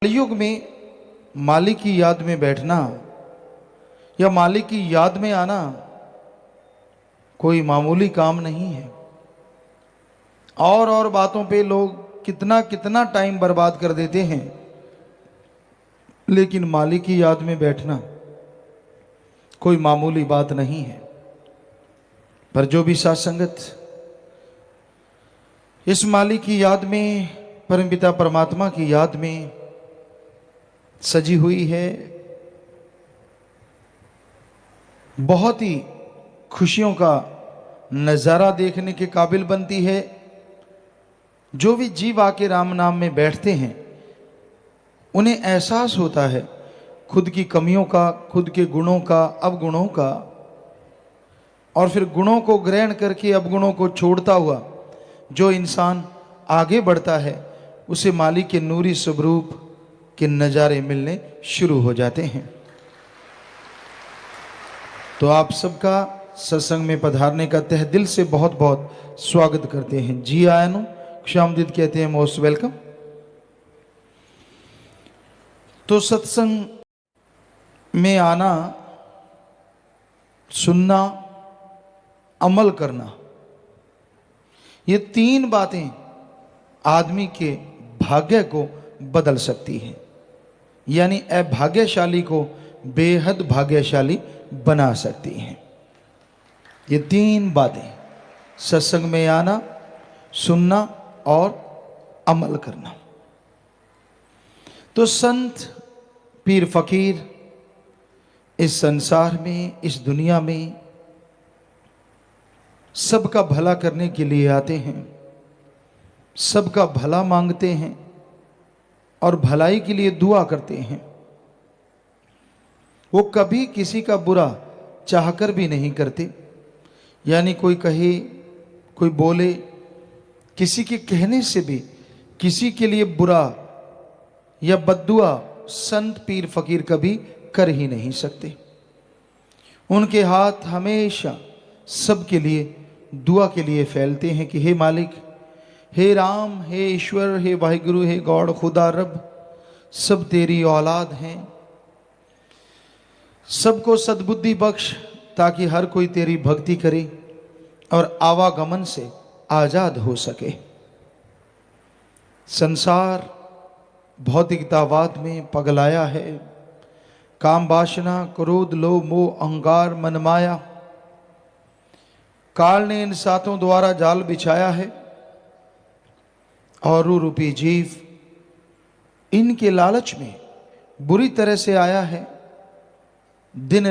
कलयुग में मालिक की याद में बैठना या मालिक की याद में आना कोई मामूली काम नहीं है। और बातों पे लोग कितना कितना टाइम बर्बाद कर देते हैं, लेकिन मालिक की याद में बैठना कोई मामूली बात नहीं है। पर जो भी सात्संगत इस मालिक की याद में, परमपिता परमात्मा की याद में सजी हुई है, बहुत ही खुशियों का नज़ारा देखने के काबिल बनती है। जो भी जीव आके राम नाम में बैठते हैं उन्हें एहसास होता है खुद की कमियों का, खुद के गुणों का, अवगुणों का, और फिर गुणों को ग्रहण करके अवगुणों को छोड़ता हुआ जो इंसान आगे बढ़ता है उसे मालिक के नूरी स्वरूप के नज़ारे मिलने शुरू हो जाते हैं। तो आप सबका सत्संग में पधारने का तहे दिल से बहुत बहुत स्वागत करते हैं। जी आयनो क्षामदीद कहते हैं, मोस्ट वेलकम। तो सत्संग में आना, सुनना, अमल करना, ये तीन बातें आदमी के भाग्य को बदल सकती हैं, यानी अभाग्यशाली को बेहद भाग्यशाली बना सकती हैं। ये तीन बातें, सत्संग में आना, सुनना और अमल करना। तो संत, पीर, फकीर इस संसार में, इस दुनिया में सबका भला करने के लिए आते हैं, सबका भला मांगते हैं और भलाई के लिए दुआ करते हैं। वो कभी किसी का बुरा चाहकर भी नहीं करते, यानी कोई कहे, कोई बोले, किसी के कहने से भी किसी के लिए बुरा या बद्दुआ संत, पीर, फकीर कभी कर ही नहीं सकते। उनके हाथ हमेशा सबके लिए दुआ के लिए फैलते हैं कि हे मालिक, हे राम, हे ईश्वर, हे वाहिगुरु, हे गॉड, खुदा रब, सब तेरी औलाद हैं, सबको सद्बुद्धि बख्श ताकि हर कोई तेरी भक्ति करे और आवागमन से आजाद हो सके। संसार भौतिकतावाद में पगलाया है। काम, वासना, क्रोध, लोभ, मोह, अहंकार, मनमाया, काल ने इन सातों द्वारा जाल बिछाया है और रूपी जीव इनके लालच में बुरी तरह से आया है। दिन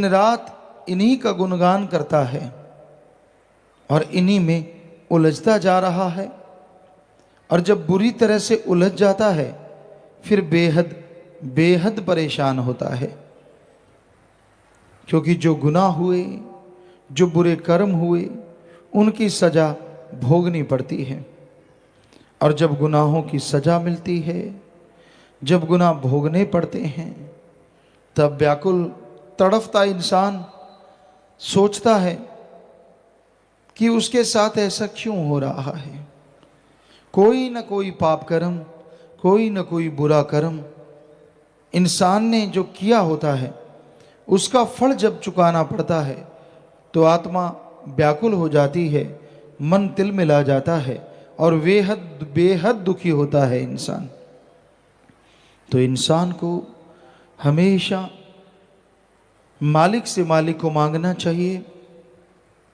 रात इन्हीं का गुणगान करता है और इन्हीं में उलझता जा रहा है। और जब बुरी तरह से उलझ जाता है फिर बेहद बेहद परेशान होता है, क्योंकि जो गुनाह हुए, जो बुरे कर्म हुए, उनकी सजा भोगनी पड़ती है। और जब गुनाहों की सजा मिलती है, जब गुनाह भोगने पड़ते हैं, तब व्याकुल तड़फता इंसान सोचता है कि उसके साथ ऐसा क्यों हो रहा है। कोई न कोई पाप कर्म, कोई न कोई बुरा कर्म इंसान ने जो किया होता है, उसका फल जब चुकाना पड़ता है तो आत्मा व्याकुल हो जाती है, मन तिल मिला जाता है और बेहद बेहद दुखी होता है इंसान। तो इंसान को हमेशा मालिक से मालिक को मांगना चाहिए,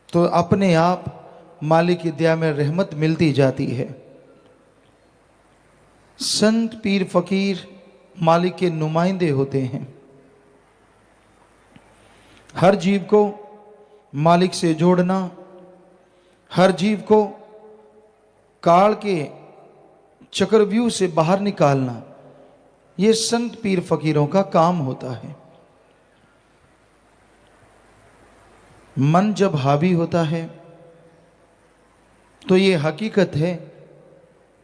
तो अपने आप मालिक की दया में रहमत मिलती जाती है। संत, पीर, फकीर मालिक के नुमाइंदे होते हैं। हर जीव को मालिक से जोड़ना, हर जीव को काल के चक्रव्यूह से बाहर निकालना, ये संत, पीर, फकीरों का काम होता है। मन जब हावी होता है तो ये हकीकत है,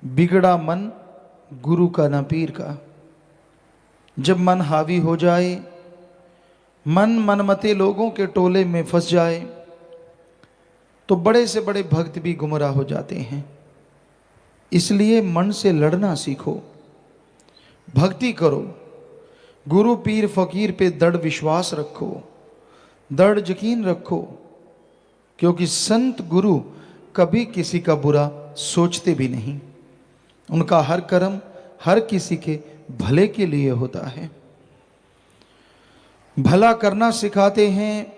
बिगड़ा मन गुरु का न पीर का। जब मन हावी हो जाए, मन मनमते लोगों के टोले में फंस जाए, तो बड़े से बड़े भक्त भी गुमराह हो जाते हैं। इसलिए मन से लड़ना सीखो, भक्ति करो, गुरु पीर फकीर पे दृढ़ विश्वास रखो, दृढ़ यकीन रखो, क्योंकि संत गुरु कभी किसी का बुरा सोचते भी नहीं। उनका हर कर्म हर किसी के भले के लिए होता है। भला करना सिखाते हैं,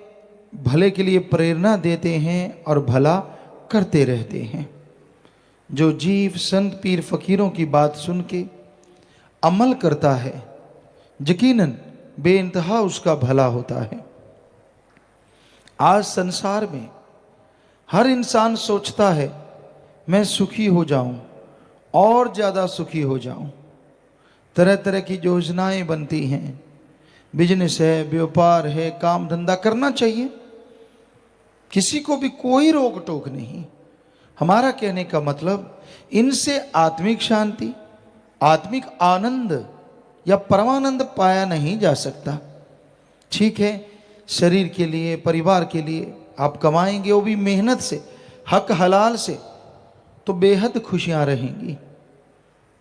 भले के लिए प्रेरणा देते हैं और भला करते रहते हैं। जो जीव संत पीर फकीरों की बात सुन के अमल करता है, यकीनन बेइंतहा उसका भला होता है। आज संसार में हर इंसान सोचता है मैं सुखी हो जाऊं और ज़्यादा सुखी हो जाऊं। तरह तरह की योजनाएं बनती हैं, बिजनेस है, व्यापार है, काम धंधा करना चाहिए, किसी को भी कोई रोक टोक नहीं। हमारा कहने का मतलब इनसे आत्मिक शांति, आत्मिक आनंद या परमानंद पाया नहीं जा सकता। ठीक है, शरीर के लिए, परिवार के लिए आप कमाएंगे, वो भी मेहनत से, हक हलाल से, तो बेहद खुशियां रहेंगी।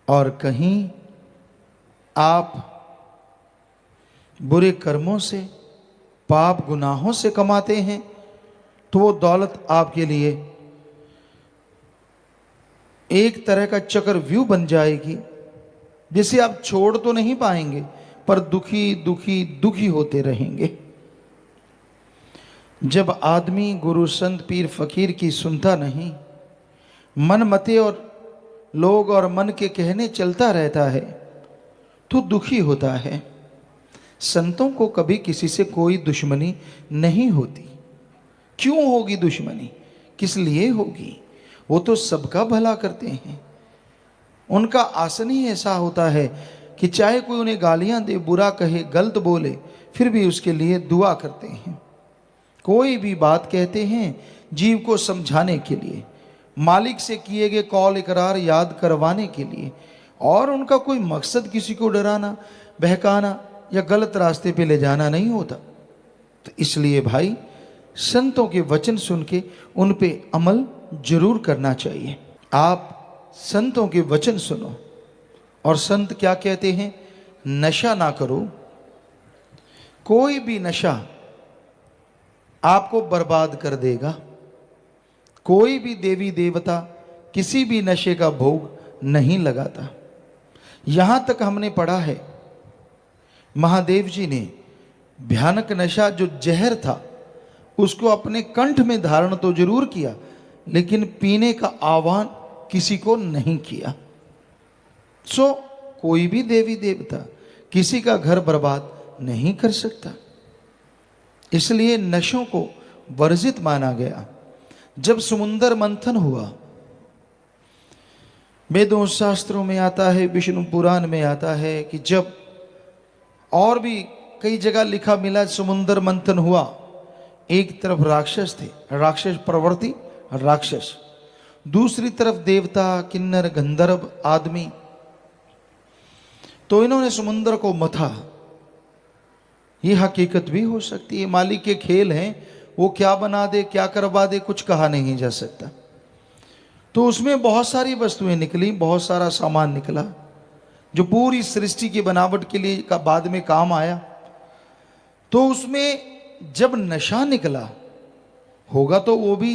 और कहीं आप बुरे कर्मों से, पाप गुनाहों से कमाते हैं, तो वो दौलत आपके लिए एक तरह का चक्रव्यूह बन जाएगी, जिसे आप छोड़ तो नहीं पाएंगे, पर दुखी दुखी दुखी होते रहेंगे। जब आदमी गुरु संत पीर फकीर की सुनता नहीं, मन मते और लोग और मन के कहने चलता रहता है, तो दुखी होता है। संतों को कभी किसी से कोई दुश्मनी नहीं होती। क्यों होगी दुश्मनी? किस लिए होगी? वो तो सबका भला करते हैं। उनका आसन ही ऐसा होता है कि चाहे कोई उन्हें गालियां दे, बुरा कहे, गलत बोले, फिर भी उसके लिए दुआ करते हैं। कोई भी बात कहते हैं जीव को समझाने के लिए, मालिक से किए गए कौल इकरार याद करवाने के लिए, और उनका कोई मकसद किसी को डराना, बहकाना या गलत रास्ते पे ले जाना नहीं होता। तो इसलिए भाई, संतों के वचन सुन के उन पे अमल जरूर करना चाहिए। आप संतों के वचन सुनो। और संत क्या कहते हैं? नशा ना करो। कोई भी नशा आपको बर्बाद कर देगा। कोई भी देवी देवता किसी भी नशे का भोग नहीं लगाता। यहां तक हमने पढ़ा है, महादेव जी ने भयानक नशा जो जहर था उसको अपने कंठ में धारण तो जरूर किया, लेकिन पीने का आह्वान किसी को नहीं किया। सो कोई भी देवी देवता किसी का घर बर्बाद नहीं कर सकता। इसलिए नशों को वर्जित माना गया। जब समुद्र मंथन हुआ, वेदों शास्त्रों में आता है, विष्णु पुराण में आता है कि जब, और भी कई जगह लिखा मिला, समुद्र मंथन हुआ, एक तरफ राक्षस थे, राक्षस प्रवृत्ति राक्षस, दूसरी तरफ देवता, किन्नर, गंधर्व आदमी। तो इन्होंने समुद्र को मथा। ये हकीकत भी हो सकती है, मालिक के खेल हैं, वो क्या बना दे, क्या करवा दे, कुछ कहा नहीं जा सकता। तो उसमें बहुत सारी वस्तुएं निकली, बहुत सारा सामान निकला, जो पूरी सृष्टि की बनावट के लिए का बाद में काम आया। तो उसमें जब नशा निकला होगा, तो वो भी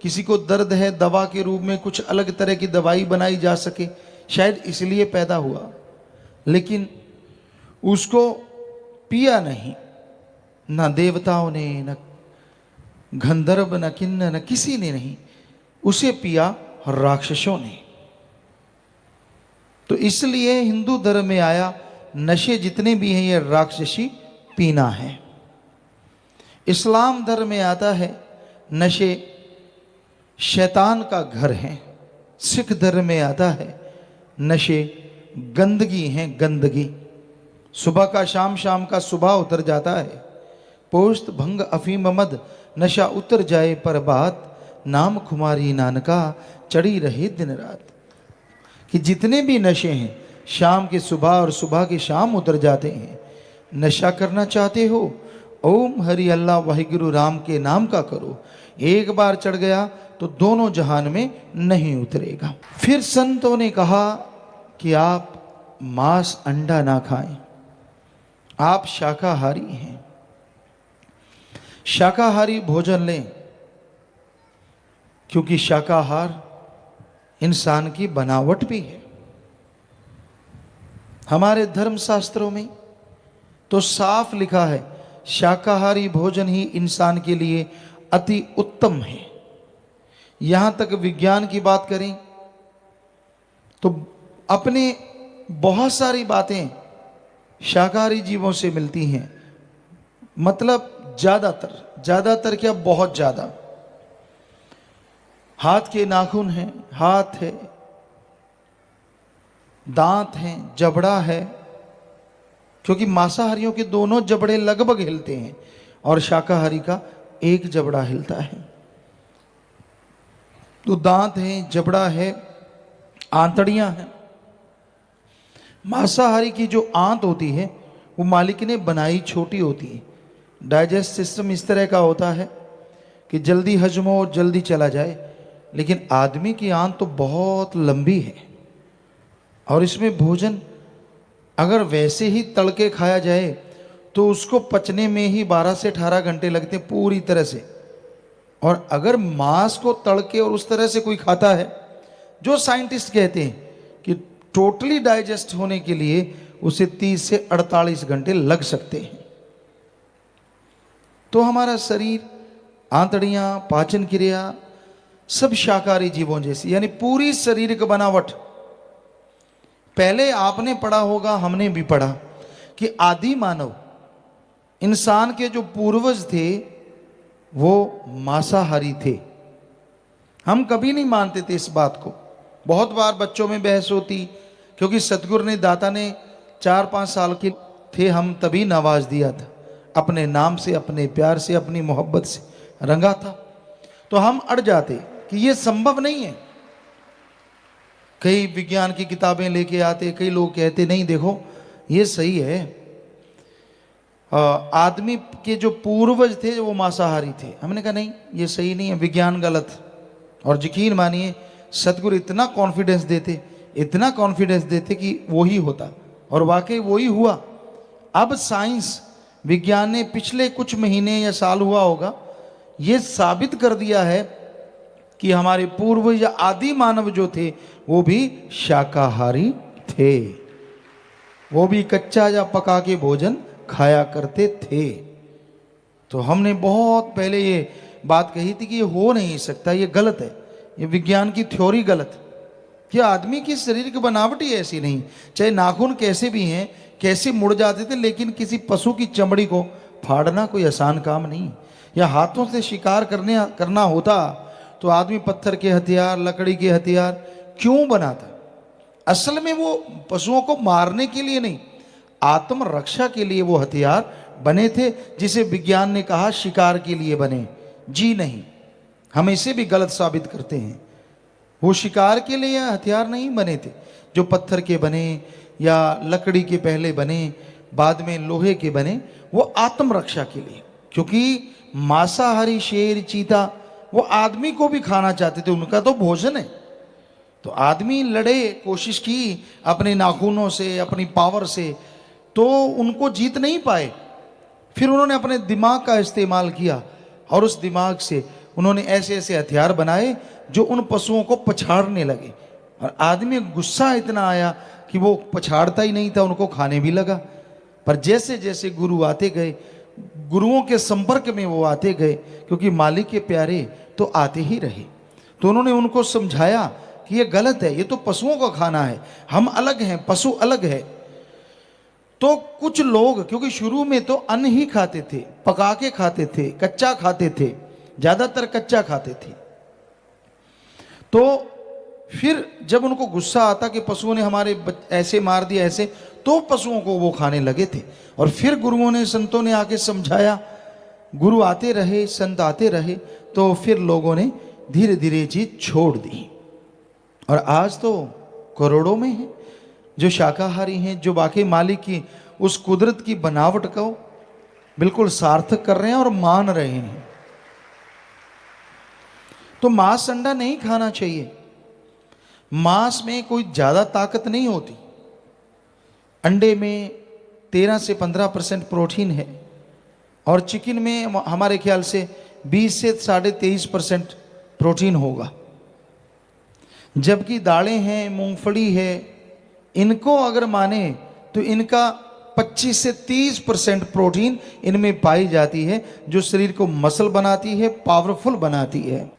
किसी को दर्द है, दवा के रूप में कुछ अलग तरह की दवाई बनाई जा सके, शायद इसलिए पैदा हुआ। लेकिन उसको पिया नहीं, ना देवताओं ने, न गंधर्व, न किन्नर, न किसी ने नहीं, उसे पिया राक्षसों ने। तो इसलिए हिंदू धर्म में आया, नशे जितने भी हैं ये राक्षसी पीना है। इस्लाम धर्म में आता है नशे शैतान का घर है। सिख धर्म में आता है नशे गंदगी हैं, गंदगी। सुबह का शाम, शाम का सुबह उतर जाता है। पोस्त भंग अफीम मद नशा उतर जाए पर बात, नाम खुमारी नानका चढ़ी रहे दिन रात। कि जितने भी नशे हैं शाम के सुबह और सुबह के शाम उतर जाते हैं। नशा करना चाहते हो, ओम हरि अल्लाह वाहिगुरु राम के नाम का करो। एक बार चढ़ गया तो दोनों जहान में नहीं उतरेगा। फिर संतों ने कहा कि आप मांस अंडा ना खाएं, आप शाकाहारी हैं, शाकाहारी भोजन लें, क्योंकि शाकाहार इंसान की बनावट भी है। हमारे धर्म शास्त्रों में तो साफ लिखा है शाकाहारी भोजन ही इंसान के लिए अति उत्तम है। यहां तक विज्ञान की बात करें तो अपने बहुत सारी बातें शाकाहारी जीवों से मिलती हैं, मतलब ज्यादातर क्या, बहुत ज्यादा। हाथ के नाखून हैं, हाथ है, दांत हैं, जबड़ा है, क्योंकि मांसाहारियों के दोनों जबड़े लगभग हिलते हैं और शाकाहारी का एक जबड़ा हिलता है। तो दांत हैं, जबड़ा है, आंतड़ियां हैं। मांसाहारी की जो आंत होती है वो मालिक ने बनाई छोटी होती है। डाइजेस्ट सिस्टम इस तरह का होता है कि जल्दी हजम हो, जल्दी चला जाए, लेकिन आदमी की आंत तो बहुत लंबी है और इसमें भोजन अगर वैसे ही तड़के खाया जाए तो उसको पचने में ही 12 से 18 घंटे लगते हैं पूरी तरह से। और अगर मांस को तड़के और उस तरह से कोई खाता है, जो साइंटिस्ट कहते हैं कि टोटली डाइजेस्ट होने के लिए उसे 30 से 48 घंटे लग सकते हैं। तो हमारा शरीर, आंतड़ियां, पाचन क्रिया सब शाकाहारी जीवों जैसी, यानी पूरी शारीरिक बनावट। पहले आपने पढ़ा होगा, हमने भी पढ़ा कि आदि मानव, इंसान के जो पूर्वज थे वो मांसाहारी थे। हम कभी नहीं मानते थे इस बात को। बहुत बार बच्चों में बहस होती, क्योंकि सतगुरु ने, दाता ने 4-5 साल के थे हम तभी नवाज दिया था, अपने नाम से, अपने प्यार से, अपनी मोहब्बत से रंगा था। तो हम अड़ जाते कि ये संभव नहीं है। कई विज्ञान की किताबें लेके आते, कई लोग कहते नहीं देखो ये सही है, आदमी के जो पूर्वज थे वो मांसाहारी थे। हमने कहा नहीं, ये सही नहीं है, विज्ञान गलत। और यकीन मानिए सतगुरु इतना कॉन्फिडेंस देते कि वो ही होता, और वाकई वो ही हुआ। अब साइंस, विज्ञान ने पिछले कुछ महीने या साल हुआ होगा, ये साबित कर दिया है कि हमारे पूर्वज या आदि मानव जो थे वो भी शाकाहारी थे, वो भी कच्चा या पका के भोजन खाया करते थे। तो हमने बहुत पहले ये बात कही थी कि ये हो नहीं सकता, ये गलत है, ये विज्ञान की थ्योरी गलत। कि आदमी की शरीर की बनावट ही ऐसी नहीं, चाहे नाखून कैसे भी हैं, कैसे मुड़ जाते थे, लेकिन किसी पशु की चमड़ी को फाड़ना कोई आसान काम नहीं। या हाथों से शिकार करना होता तो आदमी पत्थर के हथियार, लकड़ी के हथियार क्यों बनाता? असल में वो पशुओं को मारने के लिए नहीं, आत्मरक्षा के लिए वो हथियार बने थे, जिसे विज्ञान ने कहा शिकार के लिए बने। जी नहीं, हम इसे भी गलत साबित करते हैं। वो शिकार के लिए हथियार नहीं बने थे, जो पत्थर के बने या लकड़ी के पहले बने, बाद में लोहे के बने, वो आत्मरक्षा के लिए। क्योंकि मांसाहारी शेर, चीता वो आदमी को भी खाना चाहते थे, उनका तो भोजन है। तो आदमी लड़े, कोशिश की अपने नाखूनों से, अपनी पावर से, तो उनको जीत नहीं पाए। फिर उन्होंने अपने दिमाग का इस्तेमाल किया और उस दिमाग से उन्होंने ऐसे ऐसे हथियार बनाए जो उन पशुओं को पछाड़ने लगे। और आदमी गुस्सा इतना आया कि वो पछाड़ता ही नहीं था, उनको खाने भी लगा। पर जैसे जैसे गुरु आते गए, गुरुओं के संपर्क में वो आते गए, क्योंकि मालिक के प्यारे तो आते ही रहे, तो उन्होंने उनको समझाया कि ये गलत है, ये तो पशुओं का खाना है, हम अलग हैं, पशु अलग है। तो कुछ लोग, क्योंकि शुरू में तो अन्न ही खाते थे, पका के खाते थे, कच्चा खाते थे, ज्यादातर कच्चा खाते थे। तो फिर जब उनको गुस्सा आता कि पशुओं ने हमारे ऐसे मार दिया, ऐसे, तो पशुओं को वो खाने लगे थे। और फिर गुरुओं ने, संतों ने आके समझाया, गुरु आते रहे, संत आते रहे, तो फिर लोगों ने धीरे धीरे चीज छोड़ दी। और आज तो करोड़ों में हैं जो शाकाहारी हैं, जो वाकई मालिक की उस कुदरत की बनावट को बिल्कुल सार्थक कर रहे हैं और मान रहे हैं। तो मांस अंडा नहीं खाना चाहिए। मांस में कोई ज़्यादा ताकत नहीं होती। अंडे में 13 से 15% प्रोटीन है और चिकन में हमारे ख्याल से 20 से 23.5% प्रोटीन होगा। जबकि दालें हैं, मूंगफली है, इनको अगर माने तो इनका 25 से 30% प्रोटीन इनमें पाई जाती है, जो शरीर को मसल बनाती है, पावरफुल बनाती है।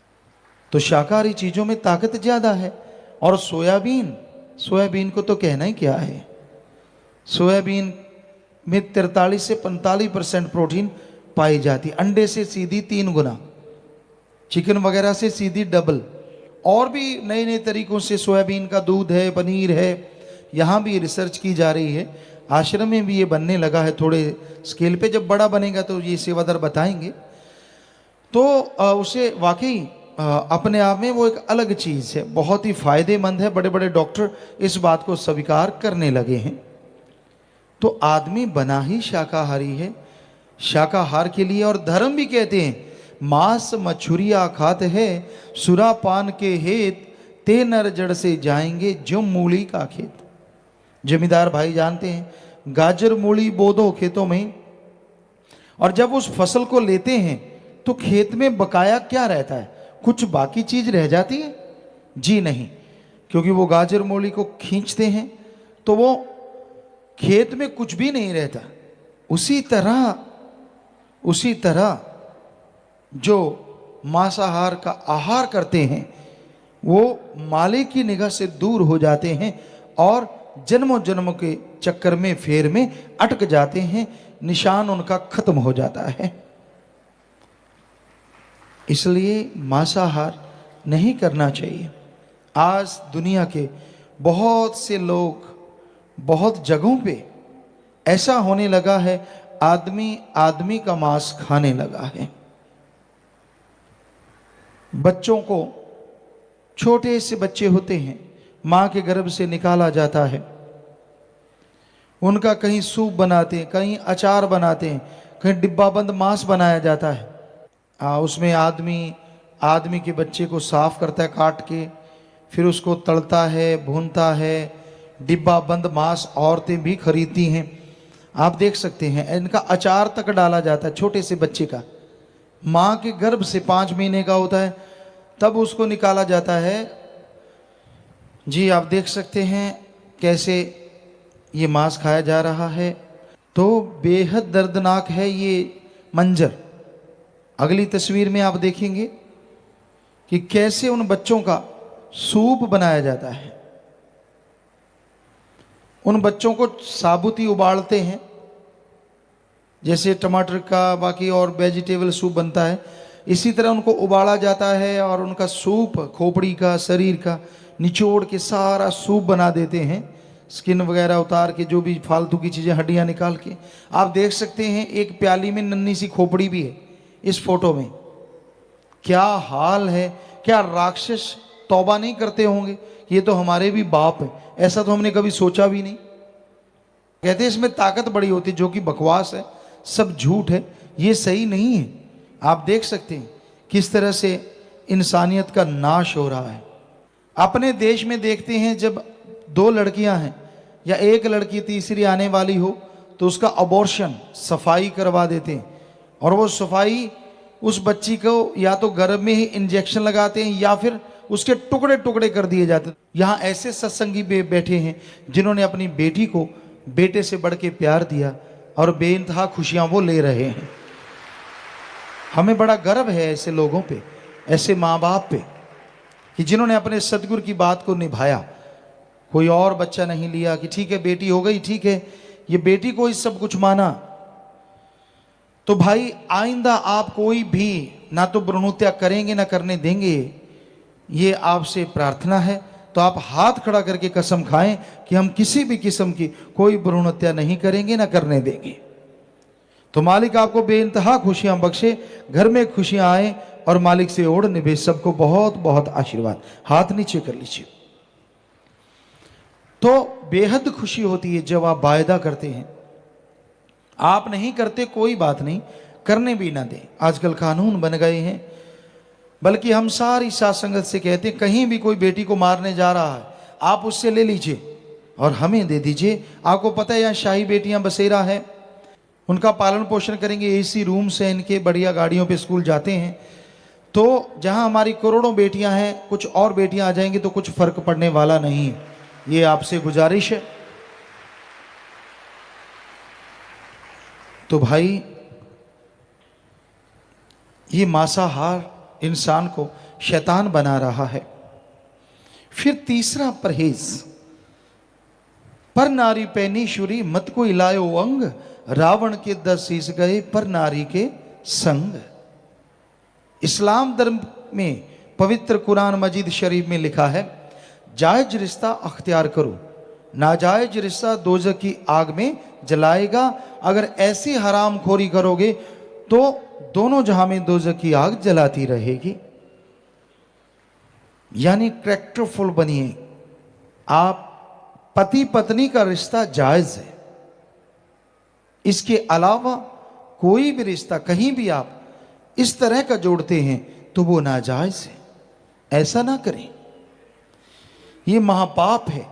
तो शाकाहारी चीज़ों में ताकत ज़्यादा है। और सोयाबीन को तो कहना ही क्या है। सोयाबीन में 43 से 45% प्रोटीन पाई जाती है, अंडे से सीधी 3 गुना, चिकन वगैरह से सीधी डबल। और भी नए नए तरीकों से सोयाबीन का दूध है, पनीर है, यहाँ भी रिसर्च की जा रही है। आश्रम में भी ये बनने लगा है थोड़े स्केल पे। जब बड़ा बनेगा तो ये सेवादार बताएंगे। तो उसे वाकई अपने आप में वो एक अलग चीज़ है, बहुत ही फायदेमंद है। बड़े बड़े डॉक्टर इस बात को स्वीकार करने लगे हैं। तो आदमी बना ही शाकाहारी है, शाकाहार के लिए। और धर्म भी कहते हैं, मांस मछुरिया खात है, सुरापान के हेत ते नर जड़ से जाएंगे जो मूली का खेत। जमींदार भाई जानते हैं, गाजर मूली बो दो खेतों में, और जब उस फसल को लेते हैं तो खेत में बकाया क्या रहता है? कुछ बाकी चीज रह जाती है? जी नहीं, क्योंकि वो गाजर मूली को खींचते हैं तो वो खेत में कुछ भी नहीं रहता। उसी तरह जो मांसाहार का आहार करते हैं वो मालिक की निगाह से दूर हो जाते हैं और जन्मों जन्मों के चक्कर में, फेर में अटक जाते हैं, निशान उनका खत्म हो जाता है। इसलिए मांसाहार नहीं करना चाहिए। आज दुनिया के बहुत से लोग, बहुत जगहों पे ऐसा होने लगा है, आदमी का मांस खाने लगा है। बच्चों को, छोटे से बच्चे होते हैं, माँ के गर्भ से निकाला जाता है, उनका कहीं सूप बनाते हैं, कहीं अचार बनाते हैं, कहीं डिब्बाबंद मांस बनाया जाता है। उसमें आदमी के बच्चे को साफ करता है काट के, फिर उसको तलता है, भूनता है। डिब्बा बंद मांस औरतें भी खरीदती हैं, आप देख सकते हैं। इनका अचार तक डाला जाता है छोटे से बच्चे का। माँ के गर्भ से 5 महीने का होता है तब उसको निकाला जाता है। जी आप देख सकते हैं कैसे ये मांस खाया जा रहा है। तो बेहद दर्दनाक है ये मंजर। अगली तस्वीर में आप देखेंगे कि कैसे उन बच्चों का सूप बनाया जाता है। उन बच्चों को साबुत ही उबालते हैं, जैसे टमाटर का बाकी और वेजिटेबल सूप बनता है, इसी तरह उनको उबाला जाता है और उनका सूप, खोपड़ी का, शरीर का निचोड़ के सारा सूप बना देते हैं, स्किन वगैरह उतार के, जो भी फालतू की चीज़ें, हड्डियाँ निकाल के। आप देख सकते हैं एक प्याली में नन्ही सी खोपड़ी भी है इस फोटो में। क्या हाल है! क्या राक्षस तौबा नहीं करते होंगे? ये तो हमारे भी बाप है, ऐसा तो हमने कभी सोचा भी नहीं। कहते हैं इसमें ताकत बड़ी होती है, जो कि बकवास है, सब झूठ है, ये सही नहीं है। आप देख सकते हैं किस तरह से इंसानियत का नाश हो रहा है। अपने देश में देखते हैं, जब 2 लड़कियां हैं या एक लड़की तीसरी आने वाली हो तो उसका अबॉर्शन, सफाई करवा देते हैं, और वो सफाई उस बच्ची को या तो गर्भ में ही इंजेक्शन लगाते हैं या फिर उसके टुकड़े टुकड़े कर दिए जाते हैं। यहाँ ऐसे सत्संगी बैठे हैं जिन्होंने अपनी बेटी को बेटे से बढ़ के प्यार दिया और बेइंतहा खुशियां वो ले रहे हैं। हमें बड़ा गर्व है ऐसे लोगों पे, ऐसे माँ बाप पे, कि जिन्होंने अपने सदगुरु की बात को निभाया। कोई और बच्चा नहीं लिया कि ठीक है बेटी हो गई, ठीक है, ये बेटी को ही सब कुछ माना। तो भाई आइंदा आप कोई भी ना तो भ्रूण हत्या करेंगे ना करने देंगे, ये आपसे प्रार्थना है। तो आप हाथ खड़ा करके कसम खाएं कि हम किसी भी किस्म की कोई भ्रूण हत्या नहीं करेंगे ना करने देंगे। तो मालिक आपको बेइंतहा खुशियां बख्शे, घर में खुशियां आए और मालिक से ओढ़ निभे। सबको बहुत बहुत आशीर्वाद। हाथ नीचे कर लीजिए। तो बेहद खुशी होती है जब आप वायदा करते हैं। आप नहीं करते कोई बात नहीं, करने भी ना दें। आजकल कानून बन गए हैं, बल्कि हम सारी साथ संगत से कहते हैं, कहीं भी कोई बेटी को मारने जा रहा है, आप उससे ले लीजिए और हमें दे दीजिए। आपको पता है यहाँ शाही बेटियां बसेरा है, उनका पालन पोषण करेंगे, एसी रूम से इनके बढ़िया गाड़ियों पे स्कूल जाते हैं। तो जहां हमारी करोड़ों बेटियां हैं, कुछ और बेटियां आ जाएंगी तो कुछ फर्क पड़ने वाला नहीं है। ये आपसे गुजारिश है। तो भाई, ये मांसाहार इंसान को शैतान बना रहा है। फिर तीसरा परहेज, पर नारी पैनीशुरी मत को इलायो अंग, रावण के 10 शीश गए पर नारी के संग। इस्लाम धर्म में पवित्र कुरान मजीद शरीफ में लिखा है, जायज रिश्ता अख्तियार करो, नाजायज रिश्ता दोजख की आग में जलाएगा। अगर ऐसी हराम खोरी करोगे तो दोनों जहां में दोजख की आग जलाती रहेगी। यानी कैरेक्टरफुल बनिए। आप पति पत्नी का रिश्ता जायज है, इसके अलावा कोई भी रिश्ता कहीं भी आप इस तरह का जोड़ते हैं तो वो नाजायज है। ऐसा ना करें, ये महापाप है।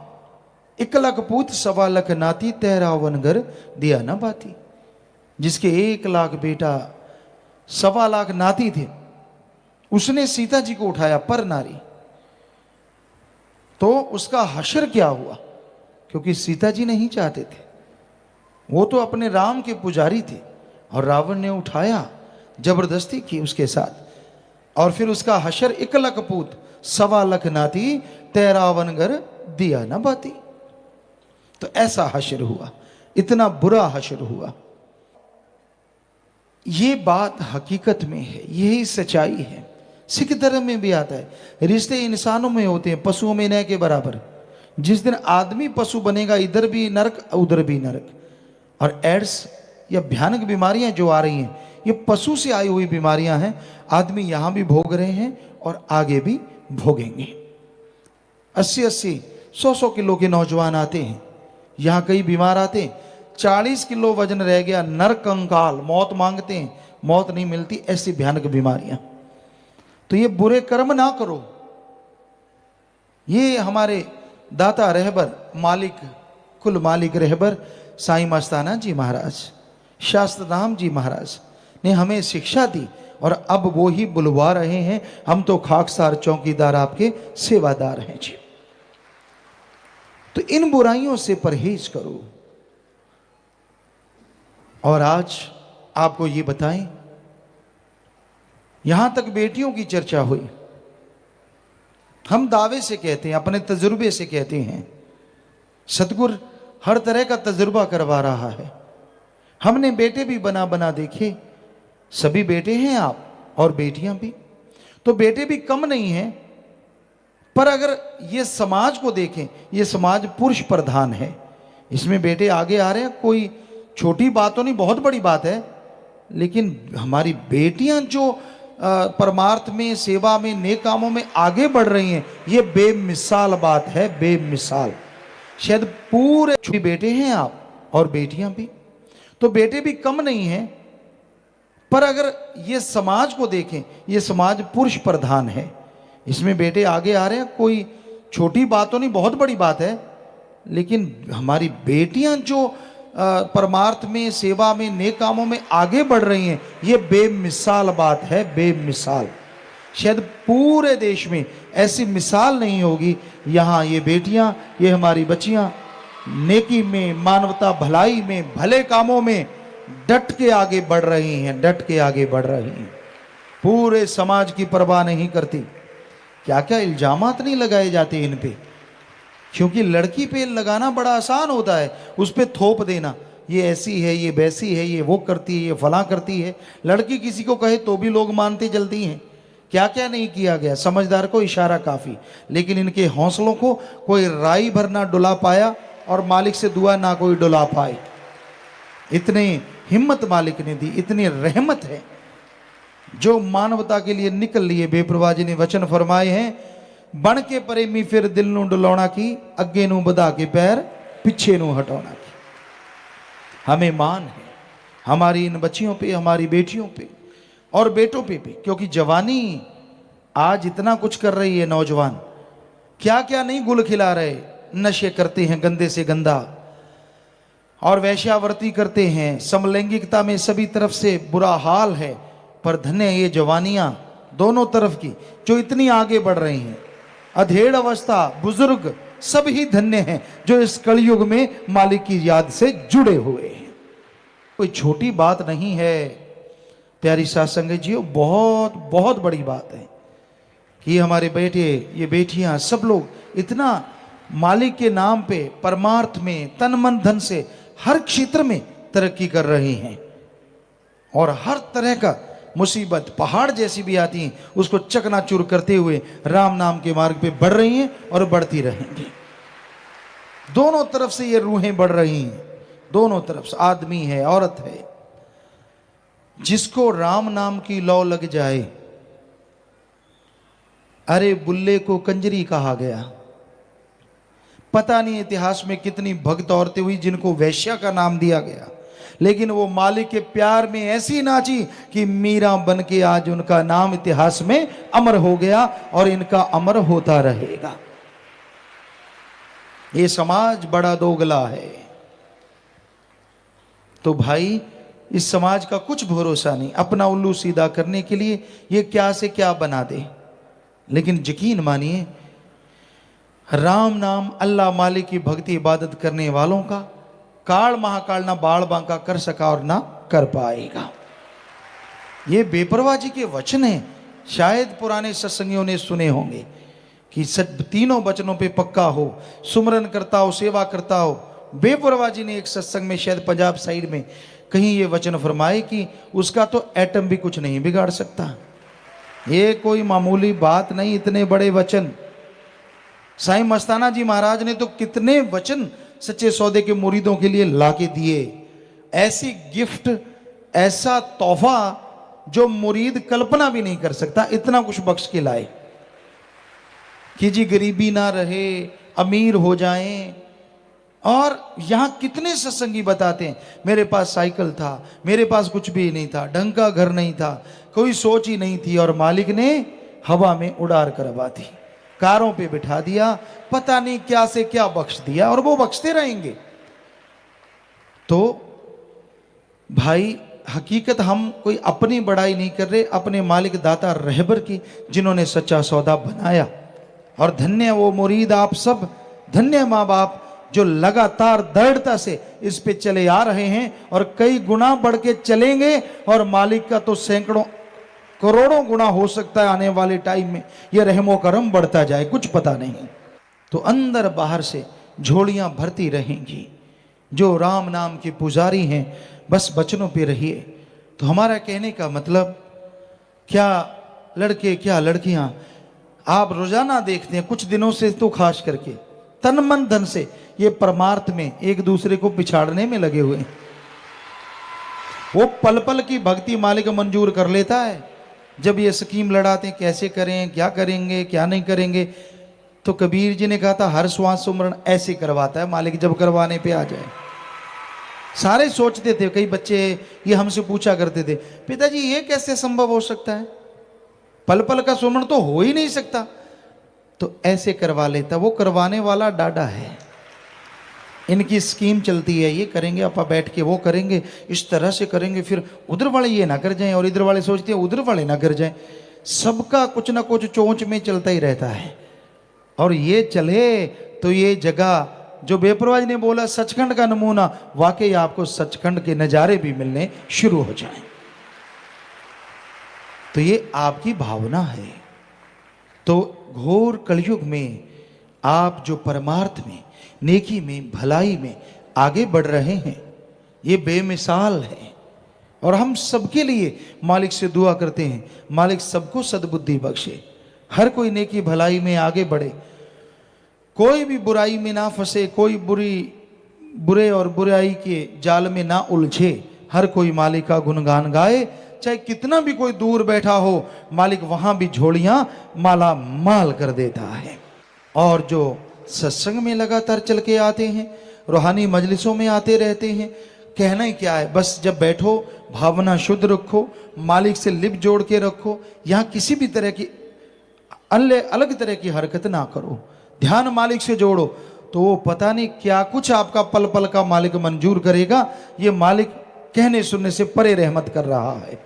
1 लाख पूत 1.25 लाख नाती, 13 वनगर दिया ना बाती। जिसके 1 लाख बेटा 1.25 लाख नाती थे, उसने सीता जी को उठाया पर नारी, तो उसका हश्र क्या हुआ? क्योंकि सीता जी नहीं चाहते थे, वो तो अपने राम के पुजारी थे, और रावण ने उठाया, जबरदस्ती की उसके साथ, और फिर उसका हश्र 1 लाख पूत 1.25 लाख नाती, 13 वनगर दिया ना बाती। तो ऐसा हश्र हुआ, इतना बुरा हश्र हुआ। ये बात हकीकत में है, यही सच्चाई है। सिख धर्म में भी आता है, रिश्ते इंसानों में होते हैं, पशुओं में न के बराबर। जिस दिन आदमी पशु बनेगा, इधर भी नरक उधर भी नरक। और एड्स या भयानक बीमारियां जो आ रही हैं, ये पशु से आई हुई बीमारियां हैं। आदमी यहां भी भोग रहे हैं और आगे भी भोगेंगे। 80-80, 100-100 किलो के नौजवान आते हैं, यहां कई बीमार आते हैं, 40 किलो वजन रह गया, नरकंकाल, मौत मांगते हैं, मौत नहीं मिलती, ऐसी भयानक बीमारियां। तो ये बुरे कर्म ना करो। ये हमारे दाता रहबर मालिक, कुल मालिक रहबर साईं मस्ताना जी महाराज, शास्त्रधाम जी महाराज ने हमें शिक्षा दी, और अब वो ही बुलवा रहे हैं। हम तो खाकसार चौकीदार आपके सेवादार हैं जी। तो इन बुराइयों से परहेज करो। और आज आपको ये बताएं, यहां तक बेटियों की चर्चा हुई, हम दावे से कहते हैं, अपने तजुर्बे से कहते हैं, सतगुरु हर तरह का तजुर्बा करवा रहा है। हमने बेटे भी बना बना देखे, सभी बेटे हैं आप, और बेटियां भी। तो बेटे भी कम नहीं हैं, पर अगर ये समाज को देखें, ये समाज पुरुष प्रधान है, इसमें बेटे आगे आ रहे हैं। कोई छोटी बात तो नहीं, बहुत बड़ी बात है। लेकिन हमारी बेटियां जो परमार्थ में, सेवा में, नेक कामों में आगे बढ़ रही हैं, ये बेमिसाल बात है, बेमिसाल। शायद पूरे छोटे बेटे हैं आप, और बेटियां भी। तो बेटे भी कम नहीं हैं, पर अगर ये समाज को देखें, ये समाज पुरुष प्रधान है, इसमें बेटे आगे आ रहे हैं। कोई छोटी बात तो नहीं, बहुत बड़ी बात है। लेकिन हमारी बेटियां जो परमार्थ में, सेवा में, नेक कामों में आगे बढ़ रही हैं, ये बेमिसाल बात है, बेमिसाल। शायद पूरे देश में ऐसी मिसाल नहीं होगी। यहाँ ये बेटियां, ये हमारी बच्चियां नेकी में, मानवता भलाई में, भले कामों में डट के आगे बढ़ रही हैं, डट के आगे बढ़ रही हैं। पूरे समाज की परवाह नहीं करती। क्या क्या इल्जामात नहीं लगाए जाते इन पे, क्योंकि लड़की पे लगाना बड़ा आसान होता है, उस पे थोप देना, ये ऐसी है, ये वैसी है, ये वो करती है, ये फला करती है। लड़की किसी को कहे तो भी लोग मानते जल्दी हैं। क्या क्या नहीं किया गया, समझदार को इशारा काफ़ी। लेकिन इनके हौसलों को कोई राई भर ना डुला पाया, और मालिक से दुआ ना कोई डुला पाए। इतनी हिम्मत मालिक ने दी, इतनी रहमत है। जो मानवता के लिए निकल लिए, बेप्रवाह जी ने वचन फरमाए हैं, बन के प्रेमी फिर दिल नू डुलाउणा की, अगे नू बधा के पैर पिछे नू हटाउणा की। हमें मान है हमारी इन बच्चियों पे, हमारी बेटियों पे और बेटों पे भी, क्योंकि जवानी आज इतना कुछ कर रही है नौजवान, क्या क्या नहीं गुल खिला रहे, नशे करते हैं गंदे से गंदा, और वैश्यावर्ती करते हैं, समलैंगिकता में सभी तरफ से बुरा हाल है। पर धन्य ये जवानियां दोनों तरफ की जो इतनी आगे बढ़ रही हैं, अधेड़ अवस्था, बुजुर्ग, सब ही धन्य हैं जो इस कलयुग में मालिक की याद से जुड़े हुए हैं। कोई छोटी बात नहीं है प्यारी साध संगत जी, बहुत बहुत बड़ी बात है कि हमारे बेटे, ये बेटियां, सब लोग इतना मालिक के नाम पे परमार्थ में तन मन धन से हर क्षेत्र में तरक्की कर रही हैं, और हर तरह का मुसीबत पहाड़ जैसी भी आती हैं उसको चकनाचूर करते हुए राम नाम के मार्ग पे बढ़ रही हैं और बढ़ती रहेंगी। दोनों तरफ से ये रूहें बढ़ रही हैं, दोनों तरफ से, आदमी है, औरत है। जिसको राम नाम की लौ लग जाए, अरे बुल्ले को कंजरी कहा गया। पता नहीं इतिहास में कितनी भक्त औरतें हुई जिनको वैश्या का नाम दिया गया, लेकिन वो मालिक के प्यार में ऐसी नाची कि मीरा बन के आज उनका नाम इतिहास में अमर हो गया और इनका अमर होता रहेगा। ये समाज बड़ा दोगला है। तो भाई इस समाज का कुछ भरोसा नहीं, अपना उल्लू सीधा करने के लिए ये क्या से क्या बना दे। लेकिन यकीन मानिए, राम नाम अल्लाह मालिक की भक्ति इबादत करने वालों का काल महाकाल ना बाल बांका कर सका और ना कर पाएगा। ये बेपरवाह जी के वचन हैं, शायद पुराने सत्संगियों ने सुने होंगे कि तीनों वचनों पे पक्का हो, सुमरन करता हो, सेवा करता हो। बेपरवाह जी ने एक सत्संग में, शायद पंजाब साइड में, कहीं ये वचन फरमाए कि उसका तो एटम भी कुछ नहीं बिगाड़ सकता। ये कोई मामूली बात नहीं, इतने बड़े वचन। साईं मस्ताना जी महाराज ने तो कितने वचन सच्चे सौदे के मुरीदों के लिए लाके दिए। ऐसी गिफ्ट, ऐसा तोहफा जो मुरीद कल्पना भी नहीं कर सकता, इतना कुछ बख्श के लाए कि जी गरीबी ना रहे, अमीर हो जाएं। और यहां कितने सत्संगी बताते हैं, मेरे पास साइकिल था, मेरे पास कुछ भी नहीं था, ढंग का घर नहीं था, कोई सोच ही नहीं थी, और मालिक ने हवा में उड़ार करवा दी, कारों पे बिठा दिया, पता नहीं क्या से क्या बख्श दिया, और वो बख्शते रहेंगे। तो भाई हकीकत, हम कोई अपनी बड़ाई नहीं कर रहे, अपने मालिक दाता रहबर की, जिन्होंने सच्चा सौदा बनाया। और धन्य वो मुरीद आप सब, धन्य माँ बाप जो लगातार दृढ़ता से इस पे चले आ रहे हैं, और कई गुना बढ़ के चलेंगे, और मालिक का तो सैकड़ों करोड़ों गुना हो सकता है आने वाले टाइम में। यह रहमो करम बढ़ता जाए, कुछ पता नहीं। तो अंदर बाहर से झोलियां भरती रहेंगी। जो राम नाम के पुजारी हैं, बस वचनों पे रहिए। तो हमारा कहने का मतलब, क्या लड़के क्या लड़कियां, आप रोजाना देखते हैं, कुछ दिनों से तो खास करके तन मन धन से ये परमार्थ में एक दूसरे को पिछाड़ने में लगे हुए हैं। वो पल पल की भक्ति मालिक मंजूर कर लेता है। जब ये स्कीम लड़ाते हैं, कैसे करें, क्या करेंगे, क्या नहीं करेंगे, तो कबीर जी ने कहा था हर श्वास सुमरण ऐसे करवाता है मालिक, जब करवाने पे आ जाए। सारे सोचते थे, कई बच्चे ये हमसे पूछा करते थे, पिताजी ये कैसे संभव हो सकता है, पल पल का सुमरण तो हो ही नहीं सकता। तो ऐसे करवा लेता, वो करवाने वाला डाडा है। इनकी स्कीम चलती है, ये करेंगे आपा बैठ के, वो करेंगे, इस तरह से करेंगे, फिर उधर वाले ये ना कर जाएं, और इधर वाले सोचते हैं उधर वाले ना कर जाएं। सबका कुछ ना कुछ चोंच में चलता ही रहता है। और ये चले तो ये जगह, जो बेपरवाह ने बोला सचखंड का नमूना, वाकई आपको सचखंड के नज़ारे भी मिलने शुरू हो जाएं। तो ये आपकी भावना है। तो घोर कलयुग में आप जो परमार्थ में, नेकी में, भलाई में आगे बढ़ रहे हैं, ये बेमिसाल है। और हम सबके लिए मालिक से दुआ करते हैं, मालिक सबको सद्बुद्धि बख्शे, हर कोई नेकी भलाई में आगे बढ़े, कोई भी बुराई में ना फंसे, कोई बुरे और बुराई के जाल में ना उलझे। हर कोई मालिक का गुणगान गाए, चाहे कितना भी कोई दूर बैठा हो, मालिक वहां भी झोलियां माला माल कर देता है। और जो सत्संग में लगातार चल के आते हैं, रूहानी मजलिसों में आते रहते हैं, कहना ही क्या है, बस जब बैठो भावना शुद्ध रखो, मालिक से लिप जोड़ के रखो। यहाँ किसी भी तरह की अन्य अलग तरह की हरकत ना करो, ध्यान मालिक से जोड़ो, तो वो पता नहीं क्या कुछ आपका पल पल का मालिक मंजूर करेगा। ये मालिक कहने सुनने से परे रहमत कर रहा है।